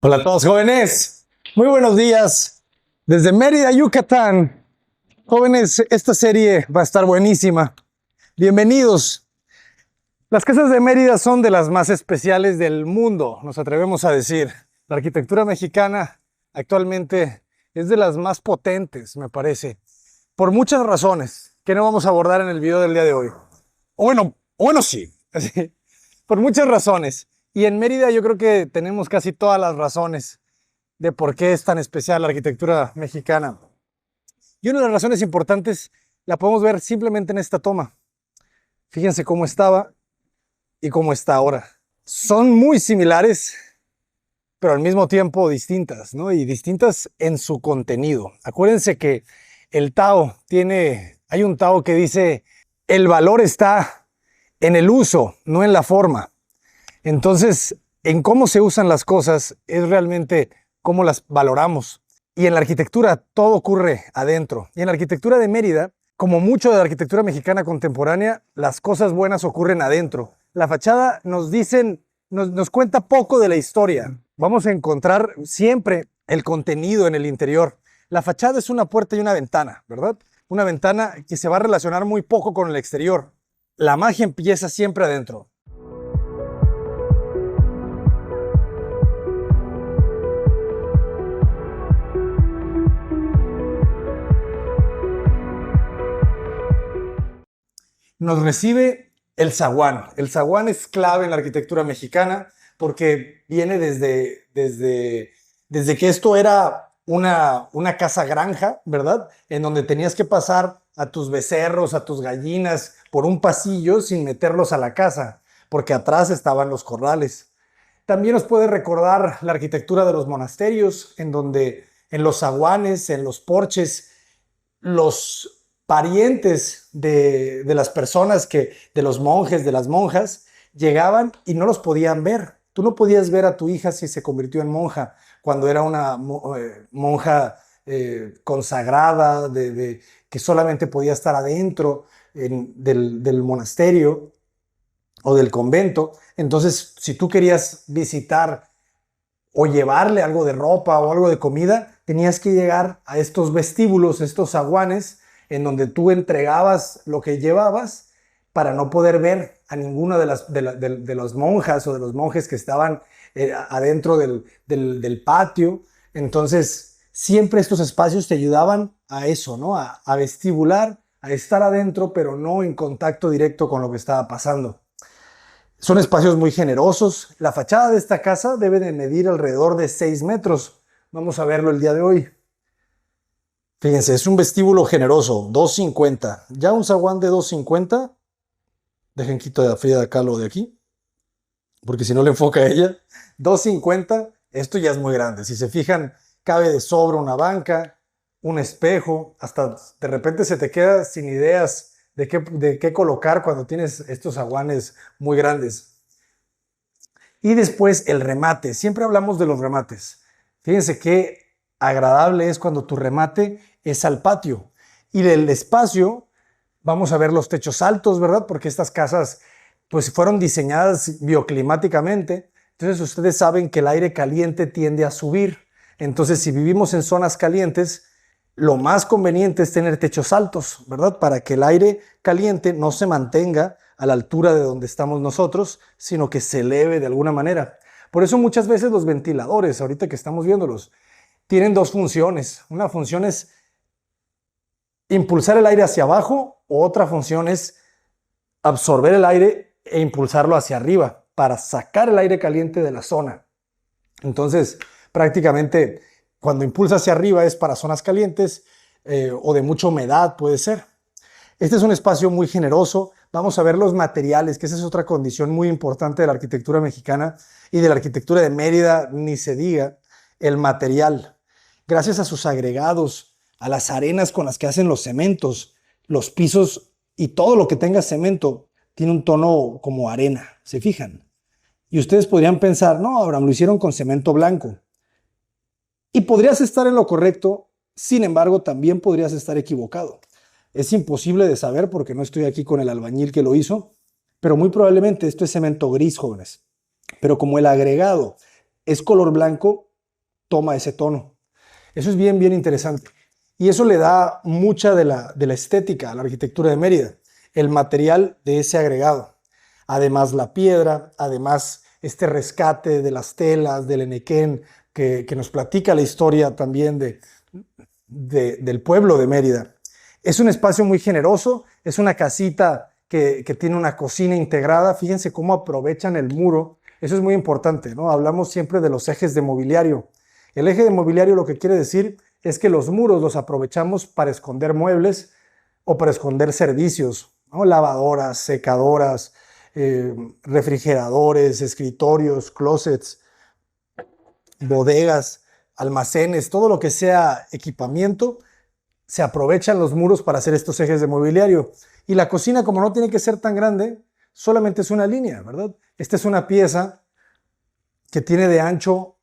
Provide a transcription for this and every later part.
Hola a todos, jóvenes. Muy buenos días. Desde Mérida, Yucatán. Jóvenes, esta serie va a estar buenísima. Bienvenidos. Las casas de Mérida son de las más especiales del mundo, nos atrevemos a decir. La arquitectura mexicana actualmente es de las más potentes, me parece, por muchas razones que no vamos a abordar en el video del día de hoy. O bueno, sí, por muchas razones. Y en Mérida yo creo que tenemos casi todas las razones de por qué es tan especial la arquitectura mexicana. Y una de las razones importantes la podemos ver simplemente en esta toma. Fíjense cómo estaba y cómo está ahora. Son muy similares, pero al mismo tiempo distintas, ¿no? Y distintas en su contenido. Acuérdense que el Tao hay un Tao que dice, el valor está en el uso, no en la forma. Entonces, en cómo se usan las cosas es realmente cómo las valoramos. Y en la arquitectura todo ocurre adentro. Y en la arquitectura de Mérida, como mucho de la arquitectura mexicana contemporánea, las cosas buenas ocurren adentro. La fachada nos cuenta poco de la historia. Vamos a encontrar siempre el contenido en el interior. La fachada es una puerta y una ventana, ¿verdad? Una ventana que se va a relacionar muy poco con el exterior. La magia empieza siempre adentro. Nos recibe el zaguán. El zaguán es clave en la arquitectura mexicana porque viene desde que esto era una casa granja, ¿verdad? En donde tenías que pasar a tus becerros, a tus gallinas por un pasillo sin meterlos a la casa, porque atrás estaban los corrales. También nos puede recordar la arquitectura de los monasterios, en donde en los zaguanes, en los porches, los parientes de las personas, de los monjes, de las monjas, llegaban y no los podían ver. Tú no podías ver a tu hija si se convirtió en monja, cuando era una monja consagrada, que solamente podía estar adentro del monasterio o del convento. Entonces, si tú querías visitar o llevarle algo de ropa o algo de comida, tenías que llegar a estos vestíbulos, estos zaguanes, en donde tú entregabas lo que llevabas para no poder ver a ninguna de las monjas o de los monjes que estaban adentro del patio. Entonces, siempre estos espacios te ayudaban a eso, ¿no? A vestibular, a estar adentro, pero no en contacto directo con lo que estaba pasando. Son espacios muy generosos. La fachada de esta casa debe de medir alrededor de 6 metros. Vamos a verlo el día de hoy. Fíjense, es un vestíbulo generoso, 2.50. Ya un zaguán de 2.50. Dejen quito de Frida acá lo de aquí, porque si no le enfoca a ella. 2.50, esto ya es muy grande. Si se fijan, cabe de sobra una banca, un espejo. Hasta de repente se te queda sin ideas de qué colocar cuando tienes estos zaguanes muy grandes. Y después el remate. Siempre hablamos de los remates. Fíjense qué agradable es cuando tu remate es al patio. Y del espacio vamos a ver los techos altos, ¿verdad? Porque estas casas pues fueron diseñadas bioclimáticamente. Entonces ustedes saben que el aire caliente tiende a subir. Entonces si vivimos en zonas calientes, lo más conveniente es tener techos altos, ¿verdad? Para que el aire caliente no se mantenga a la altura de donde estamos nosotros, sino que se eleve de alguna manera. Por eso muchas veces los ventiladores, ahorita que estamos viéndolos, tienen dos funciones. Una función es impulsar el aire hacia abajo, otra función es absorber el aire e impulsarlo hacia arriba para sacar el aire caliente de la zona. Entonces, prácticamente cuando impulsa hacia arriba es para zonas calientes o de mucha humedad puede ser. Este es un espacio muy generoso. Vamos a ver los materiales, que esa es otra condición muy importante de la arquitectura mexicana y de la arquitectura de Mérida, ni se diga, el material. Gracias a sus agregados, a las arenas con las que hacen los cementos, los pisos y todo lo que tenga cemento tiene un tono como arena, ¿se fijan? Y ustedes podrían pensar, no, Abraham, lo hicieron con cemento blanco. Y podrías estar en lo correcto, sin embargo, también podrías estar equivocado. Es imposible de saber porque no estoy aquí con el albañil que lo hizo, pero muy probablemente esto es cemento gris, jóvenes. Pero como el agregado es color blanco, toma ese tono. Eso es bien, bien interesante. Y eso le da mucha de la estética a la arquitectura de Mérida, el material de ese agregado. Además la piedra, además este rescate de las telas, del enequén, que nos platica la historia también del pueblo de Mérida. Es un espacio muy generoso, es una casita que tiene una cocina integrada. Fíjense cómo aprovechan el muro. Eso es muy importante, ¿no? Hablamos siempre de los ejes de mobiliario. El eje de mobiliario lo que quiere decir es que los muros los aprovechamos para esconder muebles o para esconder servicios, ¿no? Lavadoras, secadoras, refrigeradores, escritorios, closets, bodegas, almacenes, todo lo que sea equipamiento, se aprovechan los muros para hacer estos ejes de mobiliario. Y la cocina, como no tiene que ser tan grande, solamente es una línea, ¿verdad? Esta es una pieza que tiene de ancho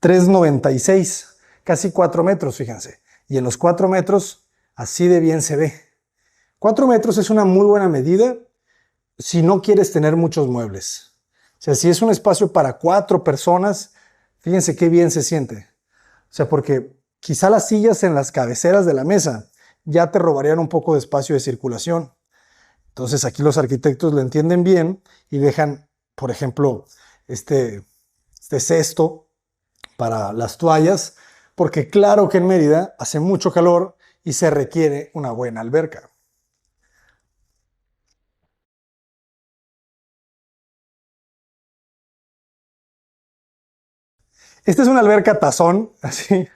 3,96, casi 4 metros, fíjense. Y en los 4 metros, así de bien se ve. 4 metros es una muy buena medida si no quieres tener muchos muebles. O sea, si es un espacio para 4 personas, fíjense qué bien se siente. O sea, porque quizá las sillas en las cabeceras de la mesa ya te robarían un poco de espacio de circulación. Entonces aquí los arquitectos lo entienden bien y dejan, por ejemplo, este cesto para las toallas, porque claro que en Mérida hace mucho calor y se requiere una buena alberca. Esta es una alberca tazón, así.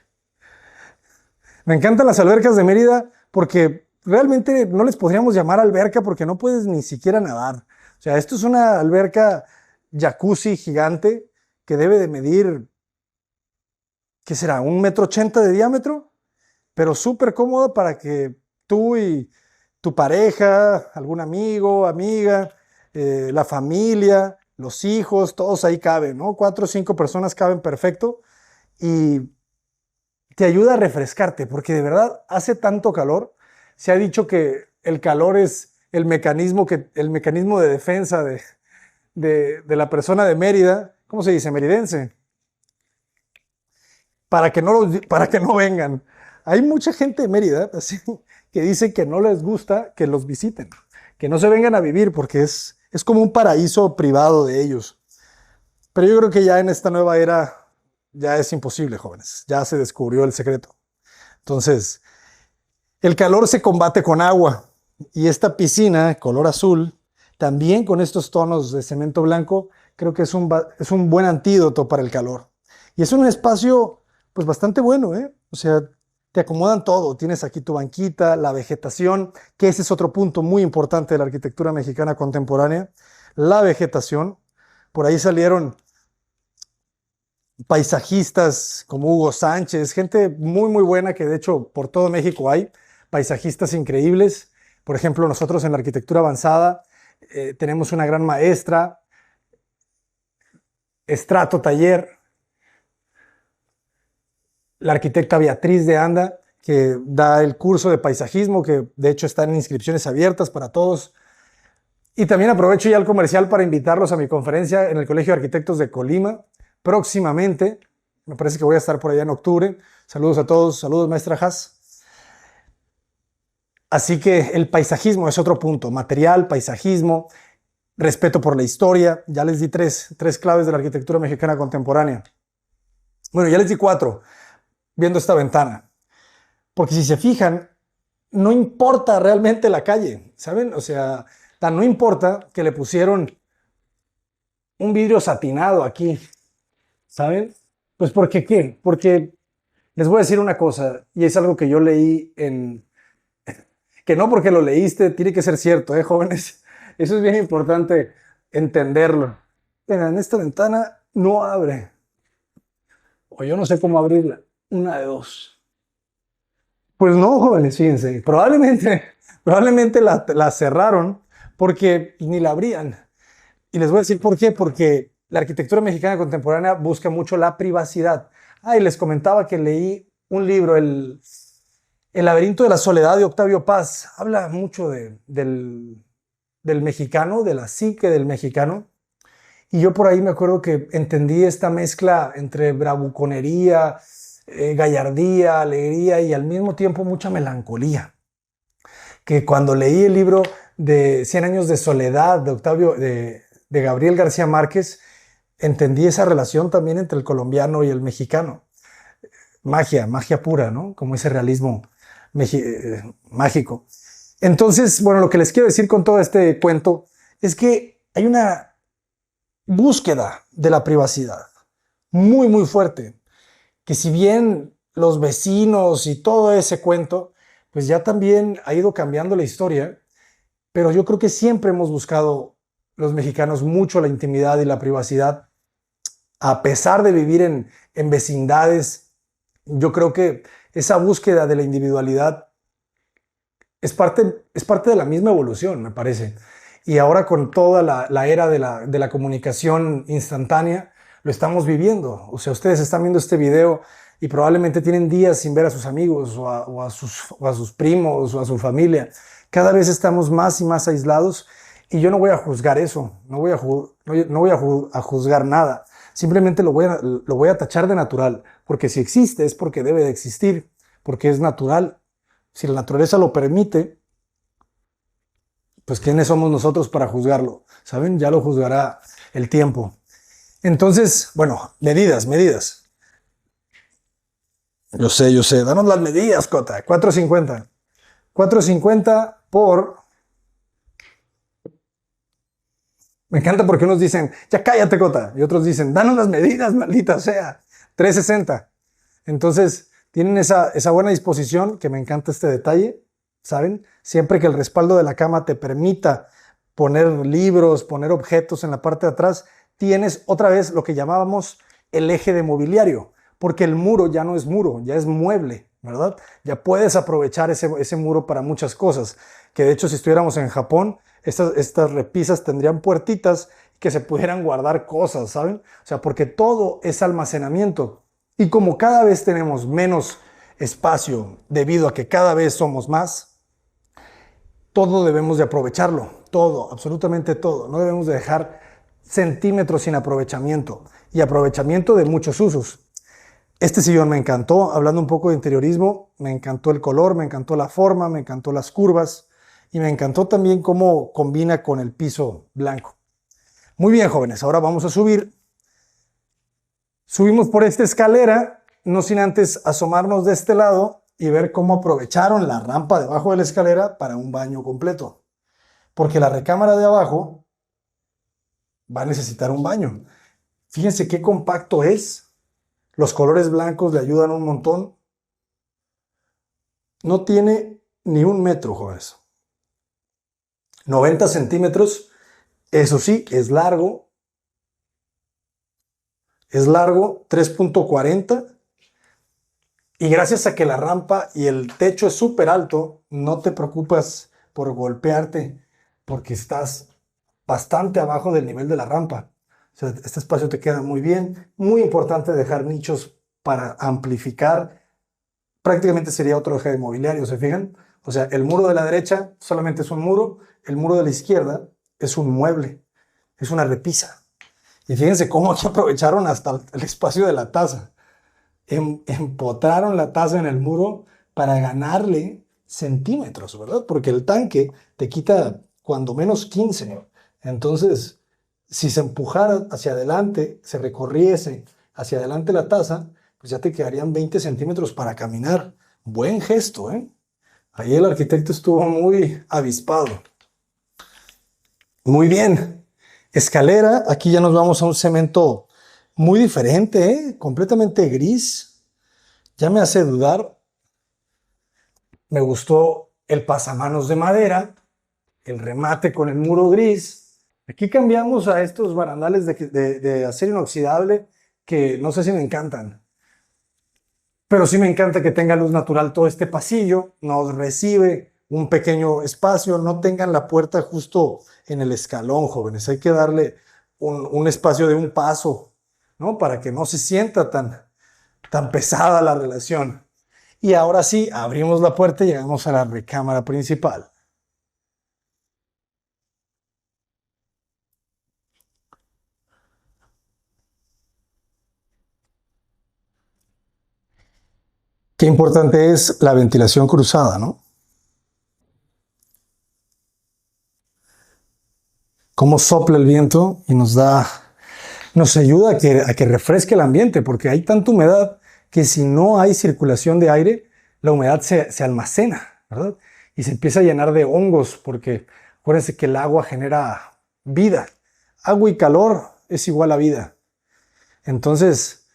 Me encantan las albercas de Mérida porque realmente no les podríamos llamar alberca porque no puedes ni siquiera nadar. O sea, esto es una alberca jacuzzi gigante que debe de medir, ¿qué será? 1,80 m de diámetro, pero súper cómoda para que tú y tu pareja, algún amigo, amiga, la familia, los hijos, todos ahí caben, ¿no? 4 o 5 personas caben perfecto y te ayuda a refrescarte, porque de verdad hace tanto calor. Se ha dicho que el calor es el mecanismo de defensa de la persona de Mérida, ¿cómo se dice? Meridense, para que no vengan. Hay mucha gente de Mérida así, que dice que no les gusta que los visiten, que no se vengan a vivir porque es como un paraíso privado de ellos. Pero yo creo que ya en esta nueva era ya es imposible, jóvenes. Ya se descubrió el secreto. Entonces, el calor se combate con agua y esta piscina color azul, también con estos tonos de cemento blanco, creo que es un buen antídoto para el calor. Y es un espacio pues bastante bueno, ¿eh? O sea, te acomodan todo. Tienes aquí tu banquita, la vegetación, que ese es otro punto muy importante de la arquitectura mexicana contemporánea, la vegetación. Por ahí salieron paisajistas como Hugo Sánchez, gente muy, muy buena que de hecho por todo México hay paisajistas increíbles. Por ejemplo, nosotros en la arquitectura avanzada tenemos una gran maestra, Estrato Taller, la arquitecta Beatriz de Anda, que da el curso de paisajismo, que de hecho están en inscripciones abiertas para todos. Y también aprovecho ya el comercial para invitarlos a mi conferencia en el Colegio de Arquitectos de Colima próximamente. Me parece que voy a estar por allá en octubre. Saludos a todos, saludos maestra Haas. Así que el paisajismo es otro punto, material, paisajismo, respeto por la historia. Ya les di tres claves de la arquitectura mexicana contemporánea. Bueno, ya les di 4 viendo esta ventana. Porque si se fijan, no importa realmente la calle, ¿saben? O sea, no importa que le pusieron un vidrio satinado aquí, ¿saben? Pues porque qué, porque les voy a decir una cosa, y es algo que yo leí que no porque lo leíste tiene que ser cierto, jóvenes. Eso es bien importante entenderlo. Mira, en esta ventana no abre, o yo no sé cómo abrirla, una de dos. Pues no, jóvenes, fíjense, probablemente la cerraron porque ni la abrían. Y les voy a decir por qué, porque la arquitectura mexicana contemporánea busca mucho la privacidad. Y les comentaba que leí un libro, El laberinto de la soledad de Octavio Paz. Habla mucho del mexicano, de la psique del mexicano. Y yo por ahí me acuerdo que entendí esta mezcla entre bravuconería, gallardía, alegría y al mismo tiempo mucha melancolía. Que cuando leí el libro de Cien años de soledad de Gabriel García Márquez, entendí esa relación también entre el colombiano y el mexicano. Magia, magia pura, ¿no? Como ese realismo mágico. Entonces, bueno, lo que les quiero decir con todo este cuento es que hay una búsqueda de la privacidad muy, muy fuerte, que si bien los vecinos y todo ese cuento, pues ya también ha ido cambiando la historia, pero yo creo que siempre hemos buscado los mexicanos mucho la intimidad y la privacidad, a pesar de vivir en vecindades. Yo creo que esa búsqueda de la individualidad es parte de la misma evolución, me parece. Y ahora con toda la era de la comunicación instantánea, lo estamos viviendo. O sea, ustedes están viendo este video y probablemente tienen días sin ver a sus amigos o a sus primos o a su familia. Cada vez estamos más y más aislados y yo no voy a juzgar eso, no voy a juzgar nada. Simplemente lo voy a tachar de natural, porque si existe es porque debe de existir, porque es natural. Si la naturaleza lo permite, pues ¿quiénes somos nosotros para juzgarlo? ¿Saben? Ya lo juzgará el tiempo. Entonces, bueno, medidas. Yo sé. Danos las medidas, Cota. 450. 450 por... Me encanta porque unos dicen, ya cállate, Cota. Y otros dicen, danos las medidas, maldita sea. 360. Entonces, tienen esa buena disposición, que me encanta este detalle, ¿saben? Siempre que el respaldo de la cama te permita poner libros, poner objetos en la parte de atrás, tienes otra vez lo que llamábamos el eje de mobiliario, porque el muro ya no es muro, ya es mueble, ¿verdad? Ya puedes aprovechar ese muro para muchas cosas, que de hecho si estuviéramos en Japón, estas repisas tendrían puertitas que se pudieran guardar cosas, ¿saben? O sea, porque todo es almacenamiento. Y como cada vez tenemos menos espacio debido a que cada vez somos más, todo debemos de aprovecharlo, todo, absolutamente todo. No debemos de dejar centímetros sin aprovechamiento y aprovechamiento de muchos usos. Este sillón me encantó, hablando un poco de interiorismo, me encantó el color, me encantó la forma, me encantó las curvas y me encantó también cómo combina con el piso blanco. Muy bien, jóvenes, ahora vamos a subir. Subimos por esta escalera, no sin antes asomarnos de este lado y ver cómo aprovecharon la rampa debajo de la escalera para un baño completo. Porque la recámara de abajo va a necesitar un baño. Fíjense qué compacto es. Los colores blancos le ayudan un montón. No tiene ni 1 metro, jóvenes. 90 centímetros. Eso sí, es largo. Es largo, 3.40. Y gracias a que la rampa y el techo es súper alto, no te preocupas por golpearte porque estás bastante abajo del nivel de la rampa. O sea, este espacio te queda muy bien. Muy importante dejar nichos para amplificar. Prácticamente sería otro eje de mobiliario, ¿se fijan? O sea, el muro de la derecha solamente es un muro, el muro de la izquierda es un mueble, es una repisa. Y fíjense cómo aquí aprovecharon hasta el espacio de la taza. Empotraron la taza en el muro para ganarle centímetros, ¿verdad? Porque el tanque te quita cuando menos 15. Entonces, si se empujara hacia adelante, se recorriese hacia adelante la taza, pues ya te quedarían 20 centímetros para caminar. Buen gesto, ¿eh? Ahí el arquitecto estuvo muy avispado. Muy bien. Escalera, aquí ya nos vamos a un cemento muy diferente, ¿eh? Completamente gris. Ya me hace dudar. Me gustó el pasamanos de madera, el remate con el muro gris. Aquí cambiamos a estos barandales de acero inoxidable que no sé si me encantan. Pero sí me encanta que tenga luz natural todo este pasillo, nos recibe un pequeño espacio, no tengan la puerta justo en el escalón, jóvenes. Hay que darle un espacio de un paso, ¿no? Para que no se sienta tan pesada la relación. Y ahora sí, abrimos la puerta y llegamos a la recámara principal. Qué importante es la ventilación cruzada, ¿no? Cómo sopla el viento y nos ayuda a que refresque el ambiente, porque hay tanta humedad que si no hay circulación de aire, la humedad se almacena, ¿verdad? Y se empieza a llenar de hongos, porque acuérdense que el agua genera vida. Agua y calor es igual a vida. Entonces,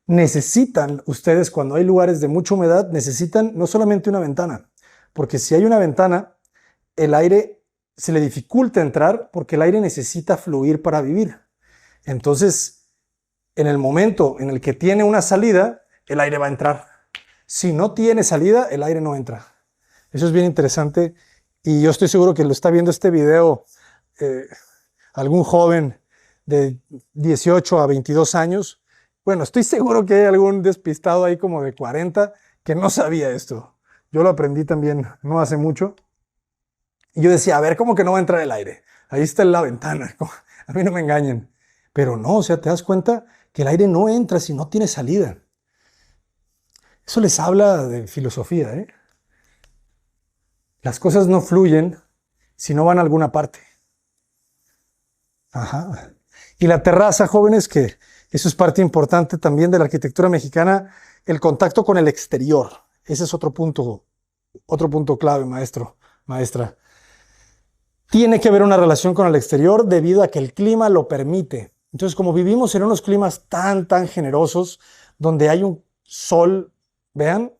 necesitan ustedes, cuando hay lugares de mucha humedad, necesitan no solamente una ventana, porque si hay una ventana, el aire se le dificulta entrar porque el aire necesita fluir para vivir. Entonces, en el momento en el que tiene una salida, el aire va a entrar. Si no tiene salida, el aire no entra. Eso es bien interesante y yo estoy seguro que lo está viendo este video eh, algún joven de 18 a 22 años. Bueno, estoy seguro que hay algún despistado ahí como de 40 que no sabía esto. Yo lo aprendí también no hace mucho. Y yo decía, a ver, ¿cómo que no va a entrar el aire? Ahí está la ventana. A mí no me engañen. Pero no, o sea, te das cuenta que el aire no entra si no tiene salida. Eso les habla de filosofía, ¿eh? Las cosas no fluyen si no van a alguna parte. Ajá. Y la terraza, jóvenes, que eso es parte importante también de la arquitectura mexicana, el contacto con el exterior. Ese es otro punto clave, maestro, maestra. Tiene que haber una relación con el exterior debido a que el clima lo permite. Entonces, como vivimos en unos climas tan generosos, donde hay un sol, vean,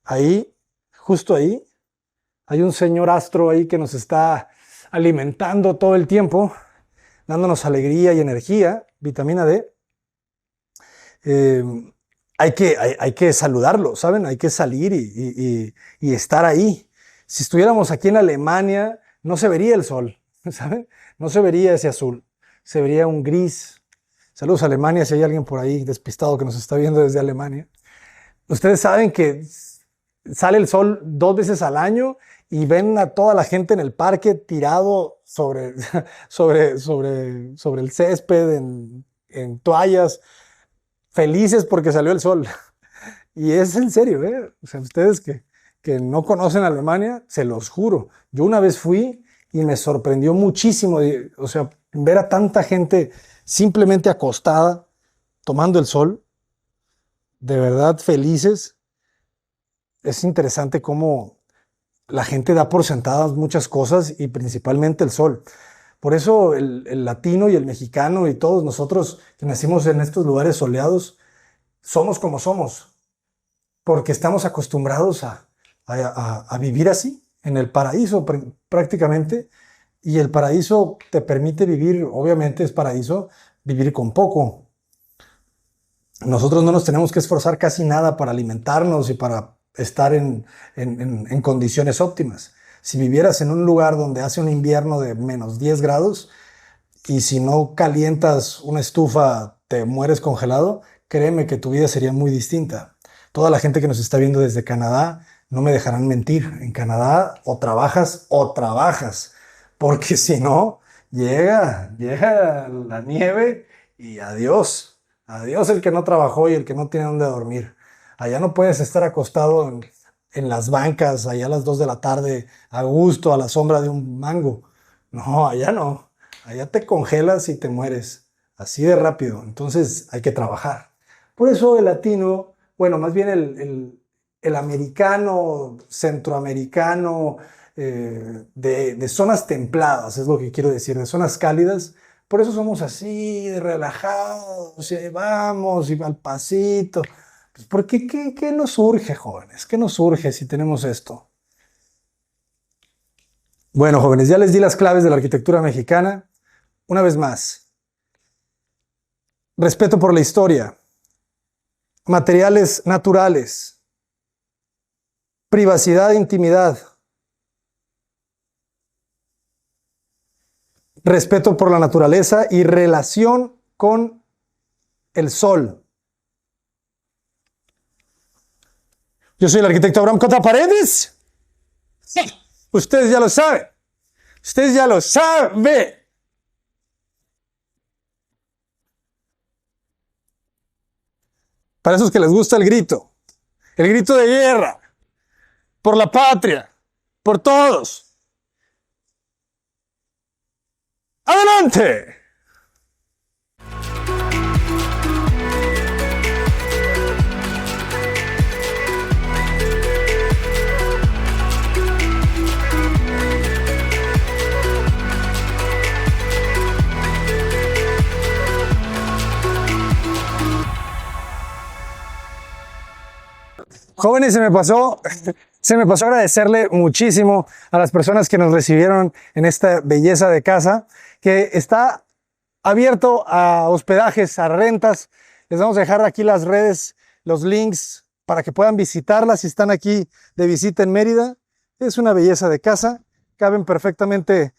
ahí, justo ahí, hay un señor astro ahí que nos está alimentando todo el tiempo, dándonos alegría y energía, vitamina D. Eh, hay que saludarlo, ¿saben? Hay que salir y estar ahí. Si estuviéramos aquí en Alemania, no se vería el sol, ¿saben? No se vería ese azul, se vería un gris. Saludos a Alemania, si hay alguien por ahí despistado que nos está viendo desde Alemania. Ustedes saben que sale el sol 2 veces al año y ven a toda la gente en el parque tirado sobre el césped, en toallas, felices porque salió el sol. Y es en serio, ¿eh? O sea, ustedes que no conocen Alemania, se los juro. Yo una vez fui y me sorprendió muchísimo, o sea, ver a tanta gente simplemente acostada, tomando el sol, de verdad felices. Es interesante cómo la gente da por sentadas muchas cosas y principalmente el sol. Por eso el latino y el mexicano y todos nosotros que nacimos en estos lugares soleados, somos como somos, porque estamos acostumbrados a vivir así, en el paraíso prácticamente, y el paraíso te permite vivir, obviamente es paraíso, vivir con poco. Nosotros no nos tenemos que esforzar casi nada para alimentarnos y para estar en condiciones óptimas. Si vivieras en un lugar donde hace un invierno de -10 grados y si no calientas una estufa te mueres congelado, créeme que tu vida sería muy distinta. Toda la gente que nos está viendo desde Canadá no me dejarán mentir. En Canadá o trabajas, porque si no, llega la nieve y adiós. Adiós el que no trabajó y el que no tiene dónde dormir. Allá no puedes estar acostado en las bancas, allá a las 2 de la tarde, a gusto, a la sombra de un mango. No, allá no. Allá te congelas y te mueres. Así de rápido. Entonces hay que trabajar. Por eso el latino, bueno, más bien el americano, centroamericano, de zonas templadas, es lo que quiero decir, de zonas cálidas. Por eso somos así, de relajados, y vamos, y al pasito. Pues porque, ¿qué nos urge, jóvenes? ¿Qué nos urge si tenemos esto? Bueno, jóvenes, ya les di las claves de la arquitectura mexicana. Una vez más, respeto por la historia, materiales naturales, privacidad e intimidad, respeto por la naturaleza y relación con el sol. Yo soy el arquitecto Abraham Cota Paredes. Ustedes ya lo saben. Ustedes ya lo saben. Para esos que les gusta el grito. El grito de guerra. Por la patria. Por todos. ¡Adelante! Jóvenes, se me pasó agradecerle muchísimo a las personas que nos recibieron en esta belleza de casa, que está abierto a hospedajes, a rentas. Les vamos a dejar aquí las redes, los links para que puedan visitarla si están aquí de visita en Mérida. Es una belleza de casa, caben perfectamente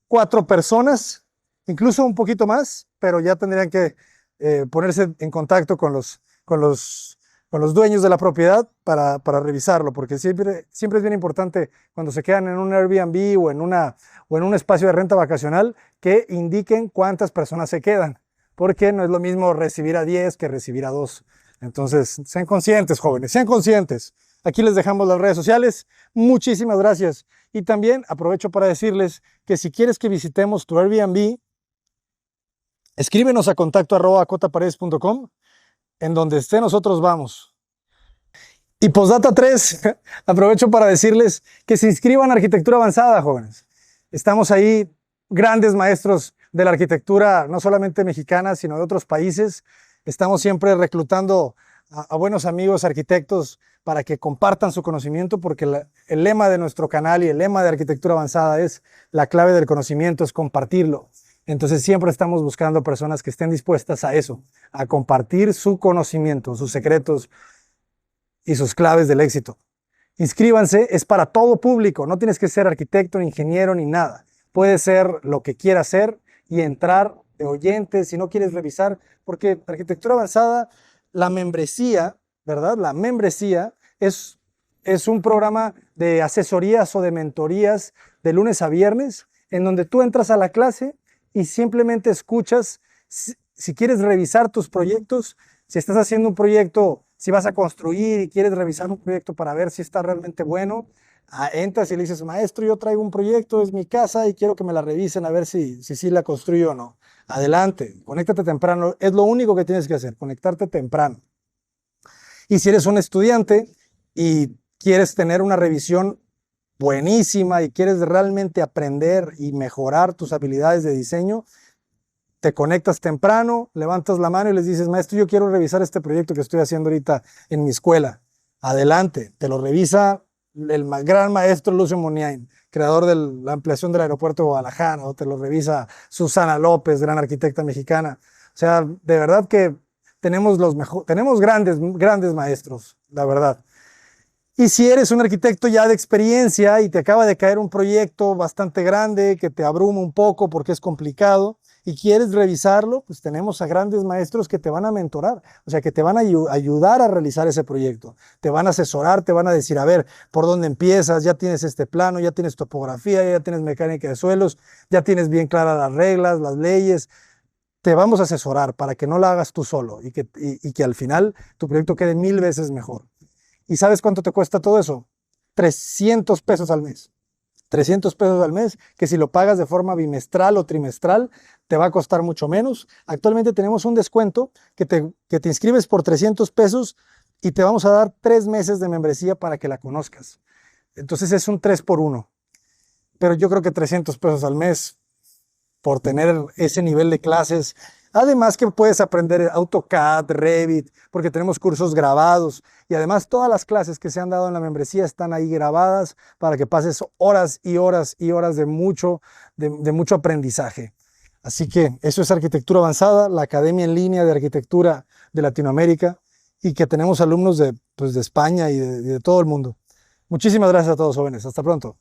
4 personas, incluso un poquito más, pero ya tendrían que ponerse en contacto con los dueños de la propiedad para revisarlo, porque siempre es bien importante cuando se quedan en un Airbnb o en un espacio de renta vacacional que indiquen cuántas personas se quedan, porque no es lo mismo recibir a 10 que recibir a 2. Entonces, sean conscientes, jóvenes, sean conscientes. Aquí les dejamos las redes sociales. Muchísimas gracias. Y también aprovecho para decirles que si quieres que visitemos tu Airbnb, escríbenos a contacto@cotaparedes.com. En donde esté, nosotros vamos. Y postdata 3, aprovecho para decirles que se inscriban a Arquitectura Avanzada, jóvenes. Estamos ahí, grandes maestros de la arquitectura, no solamente mexicana, sino de otros países. Estamos siempre reclutando a buenos amigos arquitectos para que compartan su conocimiento, porque el lema de nuestro canal y el lema de Arquitectura Avanzada es: la clave del conocimiento es compartirlo. Entonces siempre estamos buscando personas que estén dispuestas a eso, a compartir su conocimiento, sus secretos y sus claves del éxito. Inscríbanse, es para todo público, no tienes que ser arquitecto, ni ingeniero, ni nada. Puedes ser lo que quieras ser y entrar de oyente si no quieres revisar, porque Arquitectura Avanzada, la membresía, ¿verdad? La membresía es un programa de asesorías o de mentorías de lunes a viernes, en donde tú entras a la clase y simplemente escuchas. Si quieres revisar tus proyectos, si estás haciendo un proyecto, si vas a construir y quieres revisar un proyecto para ver si está realmente bueno, entras y le dices: maestro, yo traigo un proyecto, es mi casa y quiero que me la revisen a ver si la construyo o no. Adelante, conéctate temprano, es lo único que tienes que hacer, conectarte temprano. Y si eres un estudiante y quieres tener una revisión buenísima y quieres realmente aprender y mejorar tus habilidades de diseño, te conectas temprano, levantas la mano y les dices: maestro, yo quiero revisar este proyecto que estoy haciendo ahorita en mi escuela. Adelante, te lo revisa el gran maestro Lucio Muniain, creador de la ampliación del aeropuerto de Guadalajara, o te lo revisa Susana López, gran arquitecta mexicana. O sea, de verdad que tenemos grandes maestros, la verdad. Y si eres un arquitecto ya de experiencia y te acaba de caer un proyecto bastante grande que te abruma un poco porque es complicado y quieres revisarlo, pues tenemos a grandes maestros que te van a mentorar, o sea, que te van a ayudar a realizar ese proyecto. Te van a asesorar, te van a decir: a ver, ¿por dónde empiezas? Ya tienes este plano, ya tienes topografía, ya tienes mecánica de suelos, ya tienes bien claras las reglas, las leyes. Te vamos a asesorar para que no lo hagas tú solo y que al final tu proyecto quede 1000 veces mejor. ¿Y sabes cuánto te cuesta todo eso? 300 pesos al mes. 300 pesos al mes, que si lo pagas de forma bimestral o trimestral, te va a costar mucho menos. Actualmente tenemos un descuento que te inscribes por 300 pesos y te vamos a dar 3 meses de membresía para que la conozcas. Entonces es un 3 por 1. Pero yo creo que 300 pesos al mes por tener ese nivel de clases. Además que puedes aprender AutoCAD, Revit, porque tenemos cursos grabados y además todas las clases que se han dado en la membresía están ahí grabadas para que pases horas y horas y horas de mucho aprendizaje. Así que eso es Arquitectura Avanzada, la academia en línea de arquitectura de Latinoamérica, y que tenemos alumnos de España y de todo el mundo. Muchísimas gracias a todos, jóvenes. Hasta pronto.